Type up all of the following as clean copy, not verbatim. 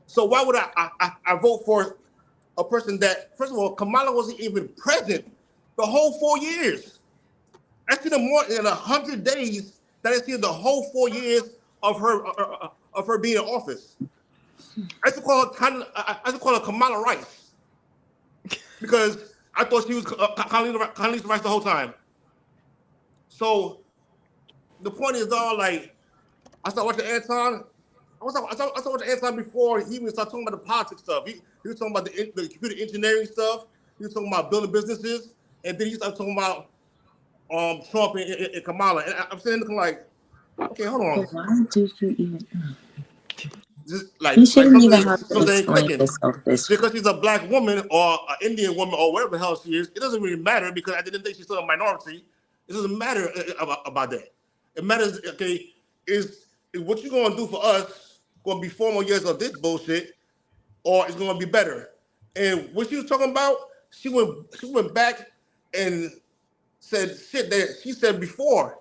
So why would I vote for a person that, first of all, Kamala wasn't even present the whole 4 years. I see more in 100 days that I see the whole 4 years of her being in office. I used to call her Kamala Rice because I thought she was Condoleezza Rice the whole time. So the point is all like, I started watching Anton. I started watching Anton before he even started talking about the politics stuff. He was talking about the computer engineering stuff. He was talking about building businesses, and then he started talking about Trump and Kamala. And I'm sitting there like, okay, hold on. Why did you even? Just like you shouldn't even have to something explain yourself this. Because she's a black woman or an Indian woman or whatever the hell she is, it doesn't really matter because at the end of the day she's still a minority. It doesn't matter about that. It matters, okay, is what you're gonna do for us gonna be 4 more years of this bullshit, or it's gonna be better? And what she was talking about, she went back and said shit that she said before.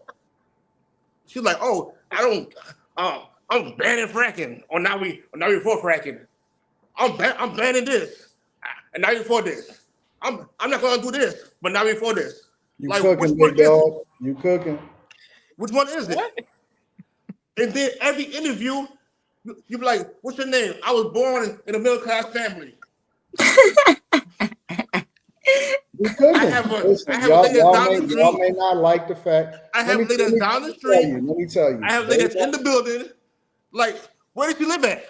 She's like, oh, I'm banning fracking, or now we for fracking. I'm banning this, and now you're for this. I'm not gonna do this, but now we're for this. You like, cooking, big dog. You cooking. Which one is it? What? And then every interview, you be like, what's your name? I was born in a middle class family. You cooking. I have a lady down the street. Y'all may not like the fact. I have ladies down the street. Let me tell you. I have ladies in the building. Like, where does she live at?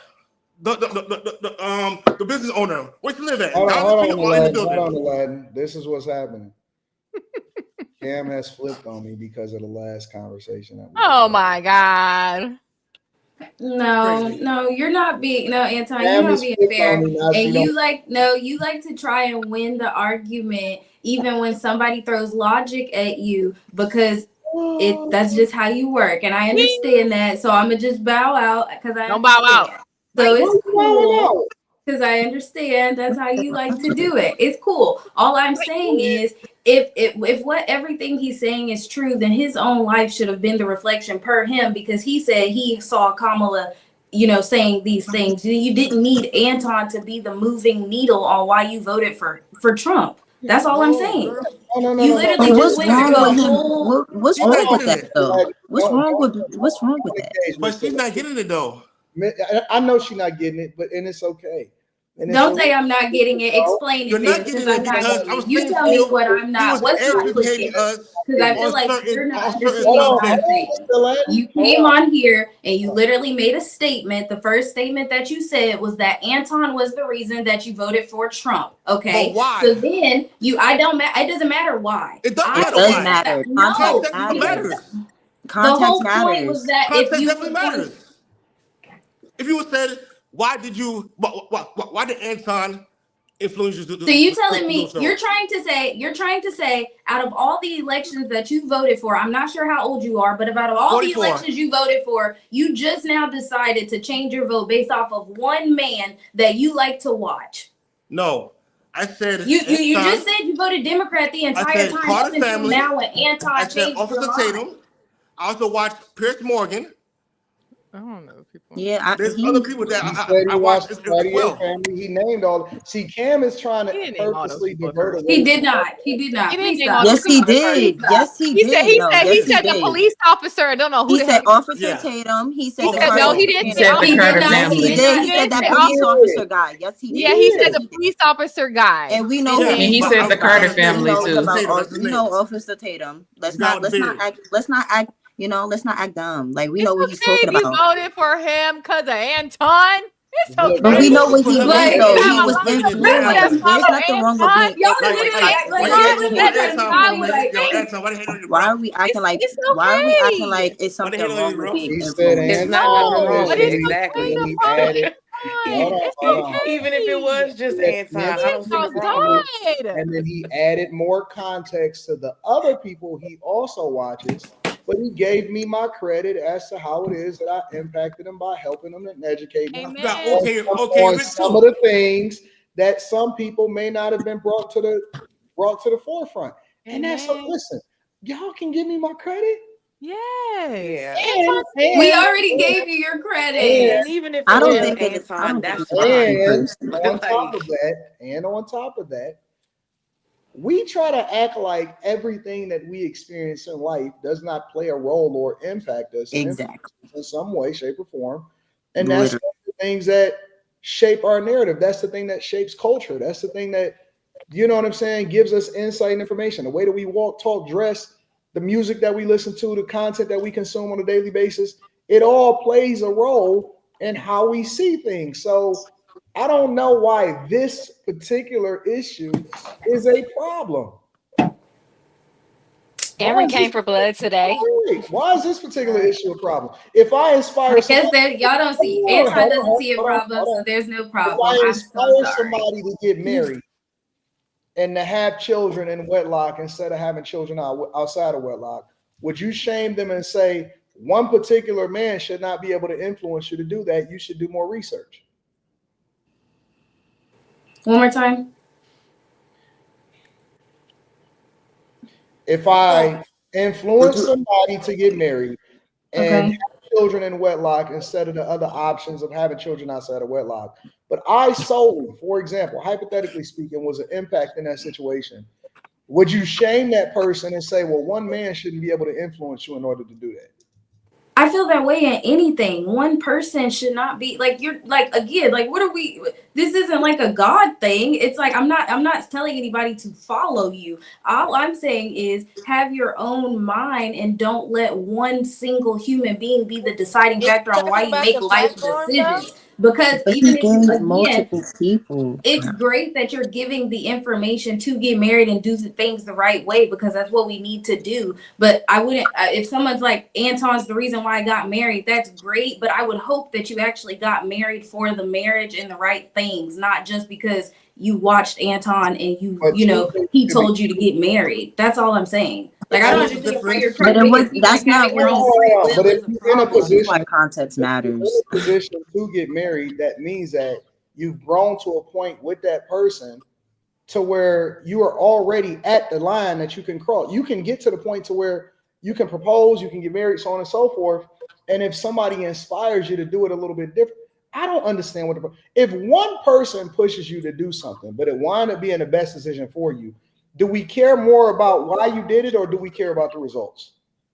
The business owner. Where does she live at? Hold on, Aladdin. This is what's happening. Cam has flipped on me because of the last conversation. Oh my God. No, you're not being Anton, you're not being fair. And you like to try and win the argument even when somebody throws logic at you because that's just how you work. And I understand that. So I'm gonna just bow out because I don't bow out. So it's cool. Because I understand that's how you like to do it. It's cool. All I'm saying is if what everything he's saying is true, then his own life should have been the reflection per him, because he said he saw Kamala, saying these things. You didn't need Anton to be the moving needle on why you voted for Trump. That's all I'm saying. You literally just went through a whole. What's wrong with that though? What's wrong with that? But she's not getting it though. I know she's not getting it, and it's okay. Don't say I'm not getting it. Explain it then, since I'm not getting it. You tell me what I'm not. What's not clicking? Because I feel like you're not understanding what I'm saying. You came on here and you literally made a statement. The first statement that you said was that Anton was the reason that you voted for Trump. Okay. But why? So then it doesn't matter why. It does matter. No, matters. The whole point was that if you definitely matters. If you said, why did Anton influence you? So you telling me you're trying to say out of all the elections that you voted for, I'm not sure how old you are, but out of all 44. The elections you voted for, you just now decided to change your vote based off of one man that you like to watch. No, I said you just said you voted Democrat the entire time up until now when Anton changed your mind. Tatum. I also watched Pierce Morgan. I don't know people. Yeah, there's other people that I watched as well. Family. He named all. See, Cam is trying to purposely divert away. He did not. Yes, he did. Yes, he did. He said the police officer. I don't know who. He said Officer Tatum. He said no. He didn't say He said that police officer guy. Yes, he did. Yeah, he said the police officer guy. And we know. And he said the Carter family too. We know Officer Tatum. Let's not act. Let's not act dumb. Like, we know what he's talking about. You voted for him because of Anton. It's okay. But we know what he did, though. He was influenced. There's nothing wrong with being. Why are we acting like? Why are we acting like it's something wrong with being influenced? No, exactly. Even if it was just Anton, I don't see the problem. And then he added more context to the other people he also watches. But he gave me my credit as to how it is that I impacted them by helping them and educating them on some of the things that some people may not have been brought to the forefront. And that's listen, y'all can give me my credit, Yes. Yeah. We already gave you your credit. And even if I it don't is think it's. I Anton, don't think that's it's a fine. person. on top of that, we try to act like everything that we experience in life does not play a role or impact us Exactly. in some way, shape, or form. And that's Literally. the things that shape our narrative. That's the thing that shapes culture. That's the thing that, you know what I'm saying, gives us insight and information. The way that we walk, talk, dress, the music that we listen to, the content that we consume on a daily basis, it all plays a role in how we see things. So I don't know why this particular issue is a problem. Aaron came for blood today. Why is this particular issue a problem? If I inspire Because y'all don't see, Anton doesn't see a problem, so there's no problem. If I I'm so inspire sorry. somebody to get married and to have children in wedlock instead of having children outside of wedlock, would you shame them and say one particular man should not be able to influence you to do that? You should do more research. One more time. If I influence somebody to get married and have children in wedlock instead of the other options of having children outside of wedlock, but I solely, for example, hypothetically speaking, was an impact in that situation, would you shame that person and say, well, one man shouldn't be able to influence you in order to do that? I feel that way in anything. One person should not be like, you're like, again, like, what are we, this isn't like a God thing. It's like, I'm not telling anybody to follow you. All I'm saying is have your own mind and don't let one single human being be the deciding factor on why you make life decisions. Because But even he if you, gains again, multiple people. it's great that you're giving the information to get married and do things the right way, because that's what we need to do. But I wouldn't, if someone's like, Anton's the reason why I got married, that's great. But I would hope that you actually got married for the marriage and the right things, not just because you watched Anton and he told you to get married. That's all I'm saying. Like, I don't understand why you're trying to that's not your own free will. But if you're in a position, context matters. Position to get married, that means that you've grown to a point with that person to where you are already at the line that you can cross. You can get to the point to where you can propose, you can get married, so on and so forth. And if somebody inspires you to do it a little bit different, I don't understand if one person pushes you to do something, but it winds up being the best decision for you, do we care more about why you did it or do we care about the results?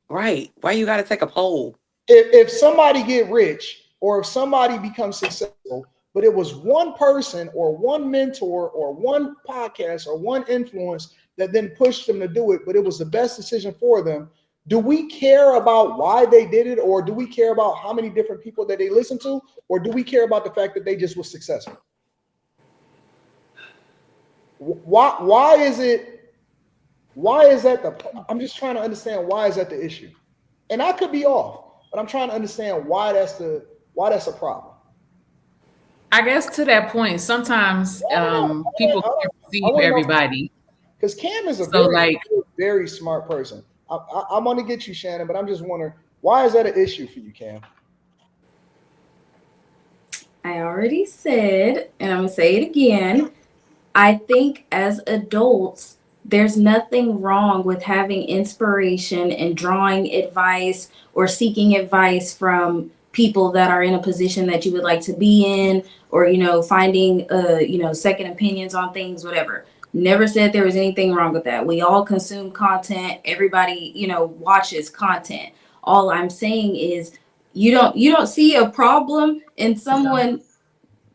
Right. Why you got to take a poll? If somebody get rich or if somebody becomes successful, but it was one person or one mentor or one podcast or one influence that then pushed them to do it, but it was the best decision for them, do we care about why they did it, or do we care about how many different people that they listen to, or do we care about the fact that they just was successful? Why is that I'm just trying to understand why is that the issue? And I could be off, but I'm trying to understand why that's a problem. I guess to that point, sometimes people can't perceive everybody. Because Cam is a very smart person. I'm going to get you, Shannon, but I'm just wondering, why is that an issue for you, Cam? I already said, and I'm going to say it again, I think as adults, there's nothing wrong with having inspiration and drawing advice or seeking advice from people that are in a position that you would like to be in, or, finding, second opinions on things, whatever. Never said there was anything wrong with that. We all consume content. Everybody, watches content. All I'm saying is you don't see a problem in someone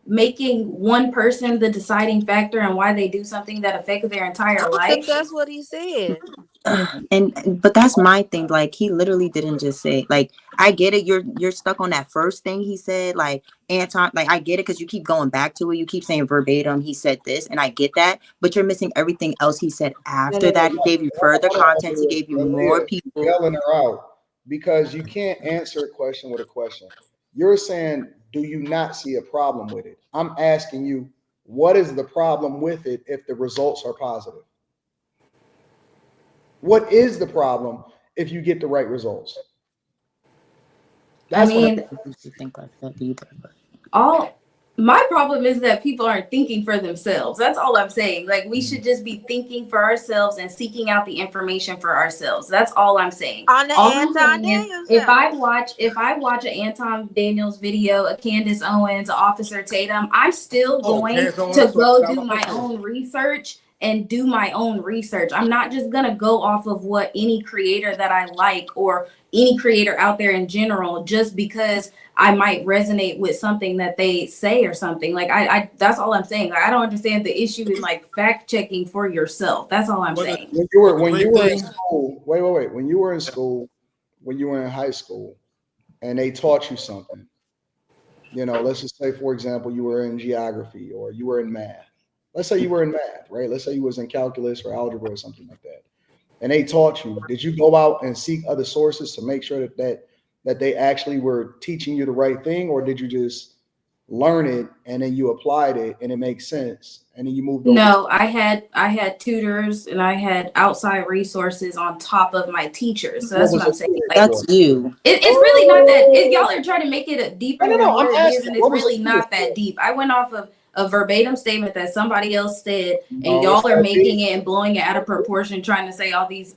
making one person the deciding factor on why they do something that affects their entire life. That's what he said. But that's my thing. Like, he literally didn't just say, like, I get it. You're stuck on that first thing he said, like, Anton, like, I get it because you keep going back to it. You keep saying verbatim, he said this, and I get that. But you're missing everything else he said after that. He gave you further content. He gave you more people. Yelling her out because you can't answer a question with a question. You're saying, do you not see a problem with it? I'm asking you, what is the problem with it if the results are positive? What is the problem if you get the right results? That's what I used to think like that either. All My problem is that people aren't thinking for themselves. That's all I'm saying. Like, we should just be thinking for ourselves and seeking out the information for ourselves. That's all I'm saying. On the All I'm Anton saying Daniels is, show. if I watch an Anton Daniels video, a Candace Owens, a Officer Tatum, I'm still going to go do my own research and do my own research. I'm not just gonna go off of what any creator that I like or any creator out there in general, just because I might resonate with something that they say or something. Like, I that's all I'm saying. Like, I don't understand the issue in like fact checking for yourself. That's all I'm saying. When you were in school, wait. When you were in school, when you were in high school, and they taught you something, let's just say, for example, you were in geography or you were in math. Let's say you were in math, right? Let's say you was in calculus or algebra or something like that. And they taught you. Did you go out and seek other sources to make sure that they actually were teaching you the right thing, or did you just learn it and then you applied it and it makes sense and then you moved on? No, I had tutors and I had outside resources on top of my teachers. So that's what I'm saying. Like, that's you. It's really not that. Y'all are trying to make it deeper than what it is, and it's What really was not that deep. I went off of a verbatim statement that somebody else said, and y'all are making it and blowing it out of proportion, trying to say all these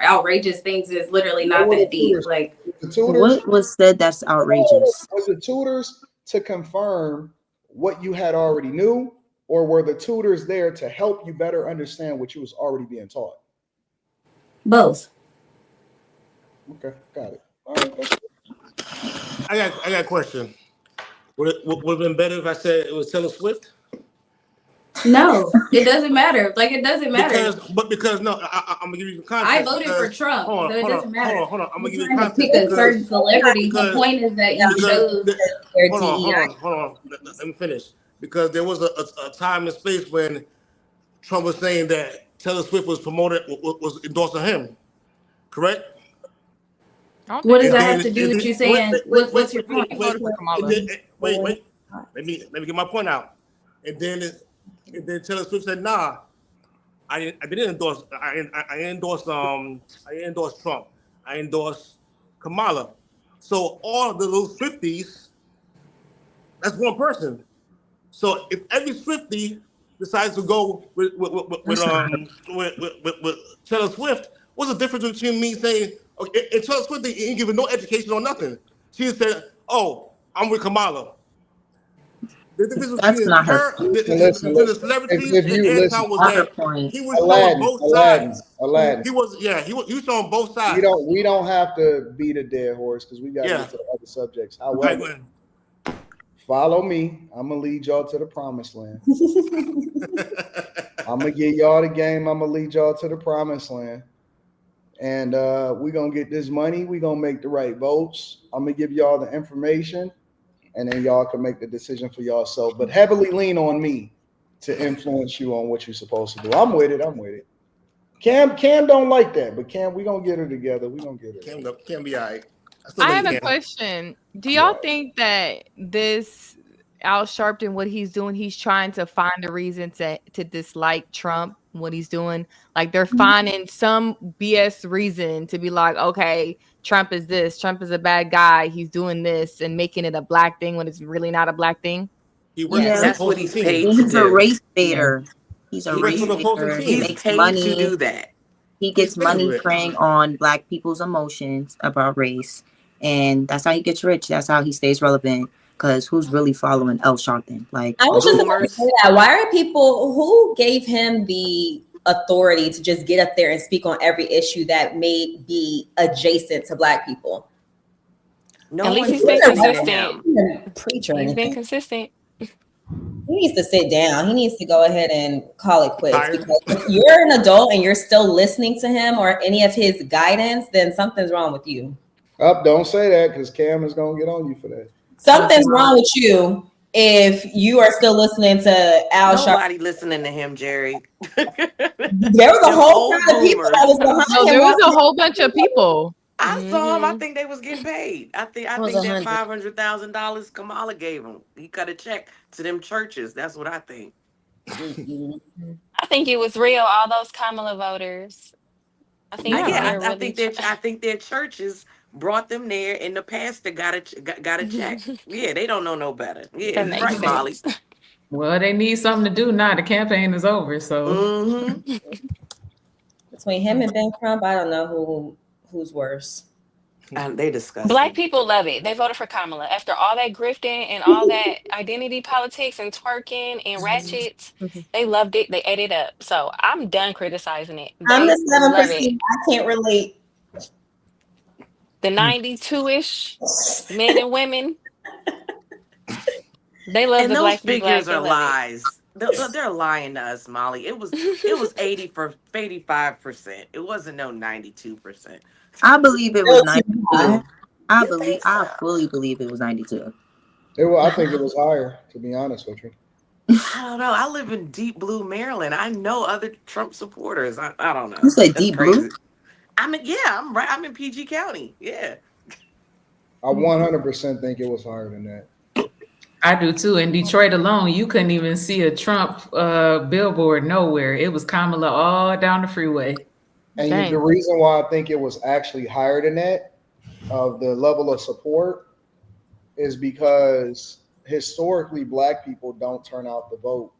outrageous things. Is literally not that deep. Like, the tutors, what was said that's outrageous? Was the tutors to confirm what you had already knew, or were the tutors there to help you better understand what you was already being taught? Both. Okay, got it. All right, I got a question. Would it have been better if I said it was Taylor Swift? No, it doesn't matter. Like, it doesn't matter. Because I'm gonna give you the context. I voted for Trump, so it doesn't matter. Hold on. I'm gonna give you the trying to context. pick a certain celebrity. The point is that you chose their DEI. Hold on. Let me finish. Because there was a time and space when Trump was saying that Taylor Swift was endorsing him. Correct? What does that have to do with you saying? What's your point? Wait. Let me get my point out. And then Taylor Swift said, "Nah, I didn't endorse. I endorsed Trump. I endorsed Kamala. So all of the little Swifties, that's one person. So if every Swiftie decides to go with Taylor Swift, what's the difference between me saying, okay, and Taylor Swift ain't giving no education or nothing? She said, "Oh, I'm with Kamala." That's not her. The celebrities and Anton was that he was showing both sides. Aladdin. He was showing both sides. We don't have to beat a dead horse because we got to get to the other subjects. However, follow me. I'm gonna lead y'all to the promised land. I'm gonna give y'all the game. I'm gonna lead y'all to the promised land. And we're gonna get this money. We're gonna make the right votes. I'm gonna give y'all the information, and then y'all can make the decision for yourself. But heavily lean on me to influence you on what you're supposed to do. I'm with it. Cam don't like that, but Cam, we're gonna get her together. We're gonna get her. Cam be all right. I have a question. Do y'all think that this Al Sharpton, what he's doing, he's trying to find a reason to dislike Trump, what he's doing? Like, they're finding some BS reason to be like, okay, Trump is this, Trump is a bad guy, he's doing this, and making it a black thing when it's really not a black thing? That's what he's paid to He's do. a race baiter. He's a race baiter. He He's makes paid money to do that. He gets money preying on black people's emotions about race. And that's how he gets rich. That's how he stays relevant. Because who's really following Al Sharpton? Like, I was just about to say that. Why are people who gave him the authority to just get up there and speak on every issue that may be adjacent to black people? No, at least he's been consistent. Preacher, he's been consistent. He needs to sit down. He needs to go ahead and call it quits. Because if you're an adult and you're still listening to him or any of his guidance, then something's wrong with you. Don't say that because Cam is gonna get on you for that. Something's wrong with you if you are still listening to Al Sharpton. Nobody listening to him, Jerry. There was a whole bunch of people that was behind him. No, there was a whole bunch of people. I saw him. I think they was getting paid. I think that $500,000 Kamala gave him. He cut a check to them churches. That's what I think. I think it was real. All those Kamala voters. I think I think their churches brought them there, and the pastor got a check. Yeah, they don't know no better. Yeah, That makes right, sense. Molly. Well, they need something to do now. The campaign is over, so between him and Ben Crump, I don't know who's worse. And they discussed Black people love it. They voted for Kamala after all that grifting and all that identity politics and twerking and ratchets. They loved it. They ate it up. So I'm done criticizing it. I'm They the love it. 7%. I can't relate. The 92-ish men and women, they love And the those black be black. figures They are love lies. They're lying to us, Molly. It was 85%. It wasn't no 92%. I believe it was Still too high. 92. You think so? I fully believe it was 92. I think it was higher, to be honest with you. I don't know. I live in deep blue Maryland. I know other Trump supporters. I don't know. You say That's deep crazy. blue? I'm right. I'm in PG County. Yeah. I 100% think it was higher than that. I do too. In Detroit alone, you couldn't even see a Trump billboard nowhere. It was Kamala all down the freeway. And the reason why I think it was actually higher than that, of the level of support, is because historically Black people don't turn out to vote.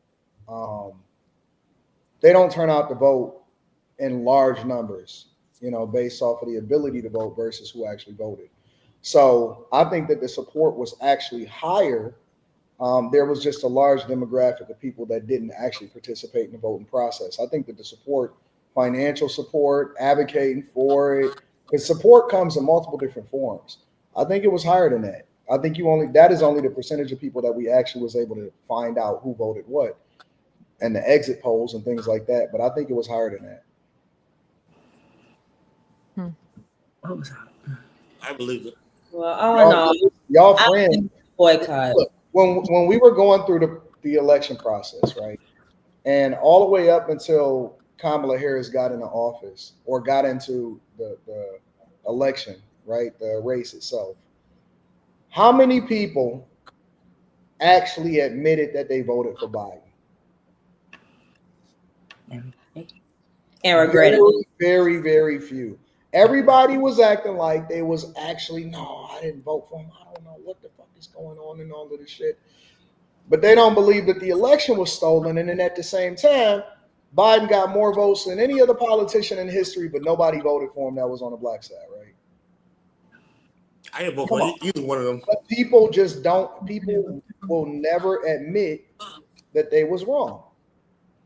They don't turn out to vote in large numbers, based off of the ability to vote versus who actually voted. So I think that the support was actually higher. There was just a large demographic of people that didn't actually participate in the voting process. I think that the support, financial support, advocating for it, because support comes in multiple different forms. I think it was higher than that. I think that is only the percentage of people that we actually was able to find out who voted what, and the exit polls and things like that. But I think it was higher than that. What was that? I believe it. Well, all in all, y'all friends boycott. Look, when we were going through the election process, right, and all the way up until Kamala Harris got into office or got into the election, right, the race itself, how many people actually admitted that they voted for Biden? And regret it. Very, very few. Everybody was acting like they was actually, no, I didn't vote for him. I don't know what the fuck is going on and all of this shit. But they don't believe that the election was stolen. And then at the same time, Biden got more votes than any other politician in history, but nobody voted for him that was on the Black side, right? I didn't vote for either one of them. But people will never admit that they was wrong.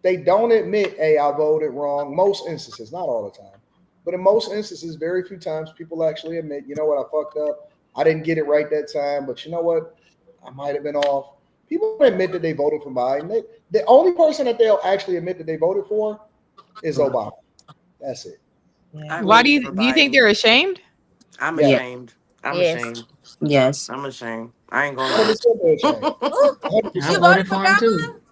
They don't admit, hey, I voted wrong. Most instances, not all the time, but in most instances, very few times, people actually admit, you know what, I fucked up. I didn't get it right that time, but you know what, I might have been off. People admit that they voted for Biden. The only person that they'll actually admit that they voted for is Obama. That's it. Yeah. Why do you think they're ashamed? I'm ashamed. I'm ashamed. Yes. I'm ashamed. I ain't gonna lie. I voted for him too.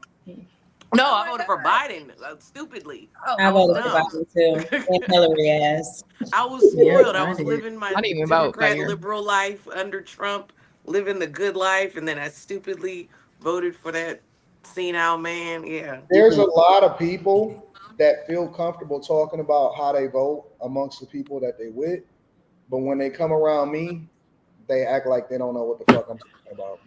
No, I voted for Biden stupidly. I voted for Biden too. And Hillary ass. I was spoiled. I was living my even Democrat vote, liberal life under Trump, living the good life, and then I stupidly voted for that senile man. Yeah. There's a lot of people that feel comfortable talking about how they vote amongst the people that they with, but when they come around me, they act like they don't know what the fuck I'm talking about.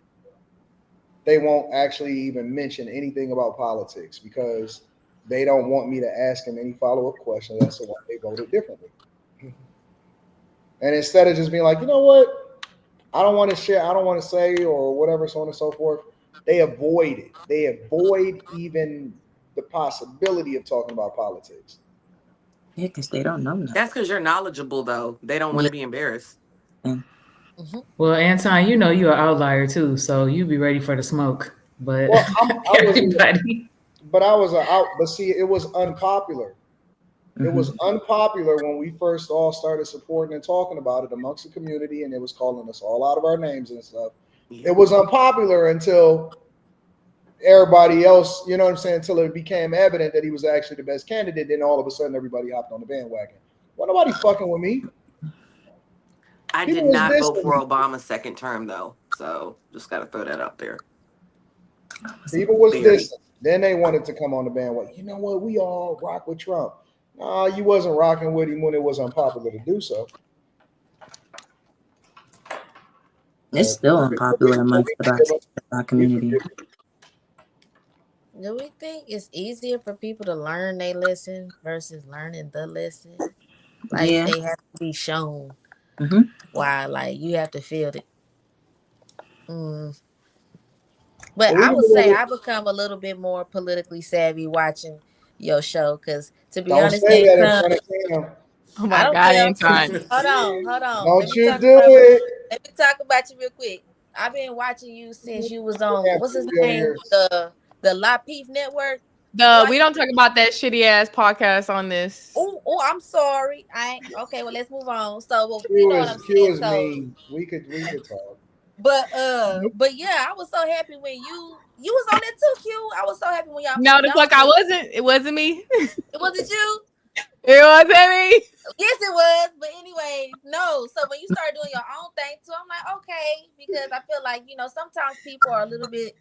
They won't actually even mention anything about politics because they don't want me to ask them any follow-up questions as to why they voted differently. And instead of just being like, you know what, I don't want to share, I don't want to say, or whatever, so on and so forth, they avoid it. They avoid even the possibility of talking about politics. Yeah, because they don't know that. That's because you're knowledgeable, though. They don't want to be embarrassed. Well, Anton, you're an outlier too, so you be ready for the smoke. But everybody. But see, it was unpopular. It was unpopular when we first all started supporting and talking about it amongst the community, and it was calling us all out of our names and stuff. It was unpopular until everybody else, you know what I'm saying, until it became evident that he was actually the best candidate. Then all of a sudden, everybody hopped on the bandwagon. Well, nobody fucking with me. I did not vote for Obama's second term, though. So just got to throw that out there. People was distant. Then they wanted to come on the bandwagon. You know what? We all rock with Trump. No, you wasn't rocking with him when it was unpopular to do so. It's still unpopular amongst the black community. Do we think it's easier for people to learn they lesson versus learning the lesson? Like they have to be shown. Why? Like you have to feel it. But I would say I become a little bit more politically savvy watching your show because, to be honest, say that in front of Cam. Oh my God, Anton. Hold on. Don't you do it. Let me talk about you real quick. I've been watching you since you was on what's his name, the La Peef Network. We don't talk about that shitty ass podcast on this. Oh, I'm sorry. Okay. Well, let's move on. So, you know what I'm saying. So, we could talk. But yeah, I was so happy when you was on it too, Q. I was so happy when y'all. No, the fuck I wasn't. It wasn't me. It wasn't you. It wasn't me. Yes, it was. But anyway, no. So when you start doing your own thing too, I'm like, okay, because I feel like, sometimes people are a little bit,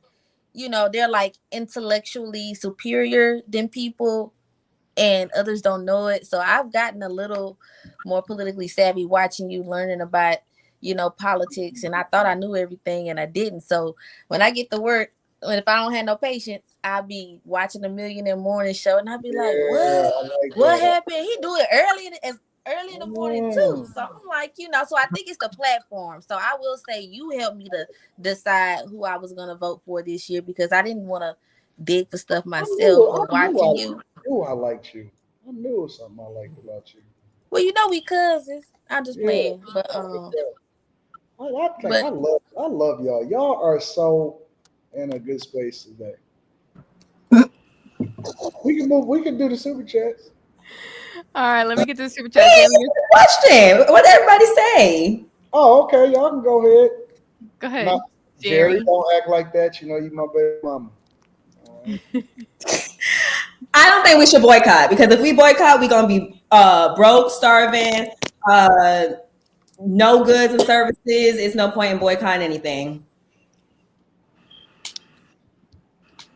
they're like intellectually superior than people, and others don't know it. So I've gotten a little more politically savvy watching you, learning about, politics, and I thought I knew everything and I didn't. So when I get to work, if I don't have no patience, I'll be watching the Millionaire Morning Show and I'll be like, what happened? He do it early in the morning too. So I'm like, so I think it's the platform. So I will say you helped me to decide who I was going to vote for this year because I didn't want to dig for stuff myself. But watching you. I liked you. I knew it was something I liked about you. Well, we cousins. I'm just playing. But I love y'all. Y'all are so in a good space today. We can do the super chats. All right, let me get to the super chat. Question. What did everybody say? Oh, okay. Y'all can go ahead. Go ahead. No, Jerry, don't act like that. You my baby mama. I don't think we should boycott because if we boycott, we're gonna be broke, starving, no goods and services. It's no point in boycotting anything.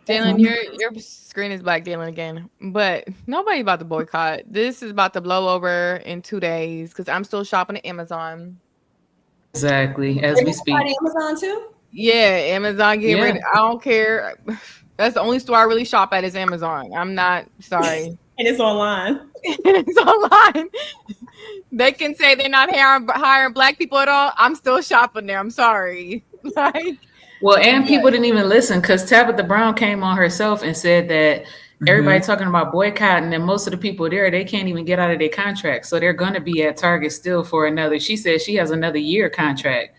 Dylan, your screen is black, Dylan, again. But nobody about to boycott. This is about to blow over in 2 days because I'm still shopping at Amazon. Exactly, as we speak. Amazon too? Yeah, Amazon getting ready. I don't care. That's the only store I really shop at is Amazon. I'm not sorry. And it's online. It's online. They can say they're not hiring black people at all. I'm still shopping there. I'm sorry. Well, and people didn't even listen because Tabitha Brown came on herself and said that everybody talking about boycotting and most of the people there, they can't even get out of their contract. So they're going to be at Target still for another. She said she has another year contract.